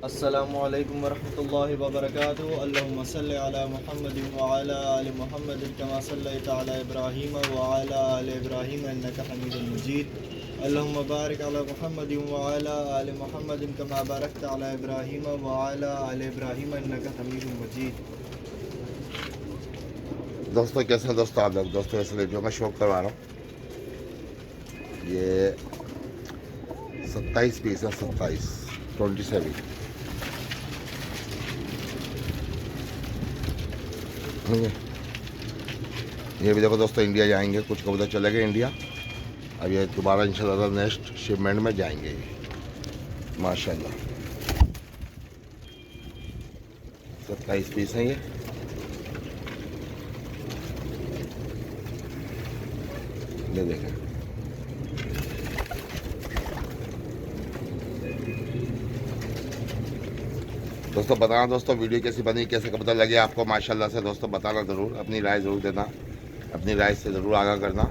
अस्सलामुअलैकुम वरहमतुल्लाहि वबरकातुहू। अल्लाहुम्मा सल्लि अला मुहम्मदिन व अला आलि मुहम्मदिन कमा सल्लैता अला इब्राहीम व अला आलि इब्राहीम इन्नका हमीदुम मजीद। अल्लाहुम्मा बारिक अला मुहम्मदिन व अला आलि मुहम्मदिन कमा बारकता अला इब्राहीम व अला आलि इब्राहीम इन्नका हमीदुम मजीद। दोस्तों कैसे हैं दोस्तों आप लोग। दोस्तों इसलिए जो मैं शौक करवा रहा हूँ ये 27 पीस है, 27 ये भी देखो दोस्तों, इंडिया जाएंगे, कुछ कबूतर चले गए इंडिया, अब ये दोबारा इंशाल्लाह नेक्स्ट शिपमेंट में जाएंगे ये माशाल्लाह। 27 पीस हैं ये देखें। दोस्तों बताना दोस्तों वीडियो कैसी बनी, कैसे कबूतर लगे आपको माशाल्लाह से। दोस्तों बताना ज़रूर, अपनी राय ज़रूर देना, अपनी राय से ज़रूर आगाह करना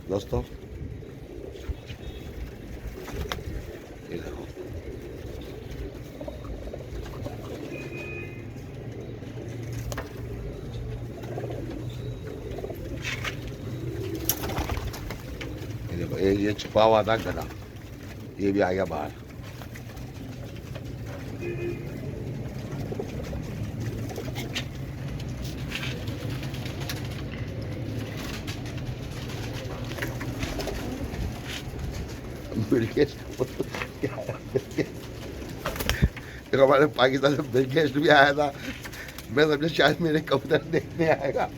दोस्तों। ये देखो ये देखो, ये छुपा हुआ था गधा, ये भी आ गया बाहर। देखो हमारे पाकिस्तान में बिलगेस्ट भी आया था, मैं समझा शायद मेरे कबूतर देखने आएगा,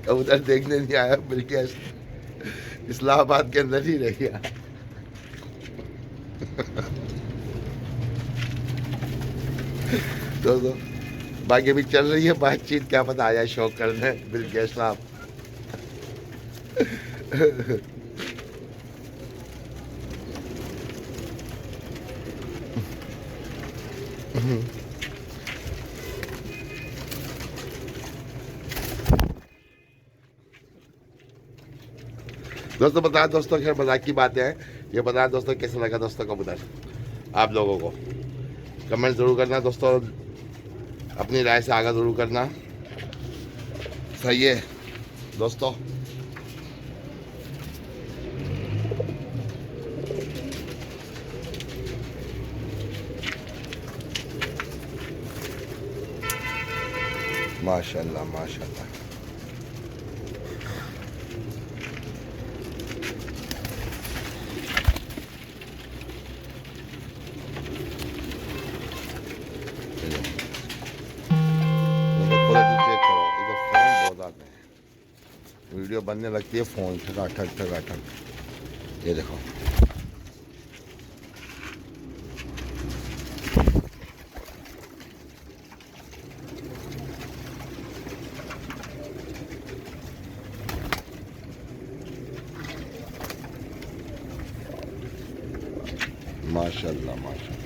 कबूतर देखने नहीं आया, बिलगेस्ट इस्लामाबाद के अंदर ही रह गया। दोस्तों बाकी अभी चल रही है बातचीत, क्या पता आया शौक करने बिलगेस्ट साहब। दोस्तों बताया दोस्तों, खैर मजाक की बातें हैं, ये बताया दोस्तों कैसा लगा दोस्तों कबूतर आप लोगों को। कमेंट ज़रूर करना दोस्तों, अपनी राय से आगाह ज़रूर करना। सही है दोस्तों। माशाल्लाह माशाल्लाह। चेक करो, इधर फोन बहुत आते हैं, वीडियो बनने लगती है फोन ठगा ठग ठगा ठग। ये देखो माशाल्लाह माशाल्लाह।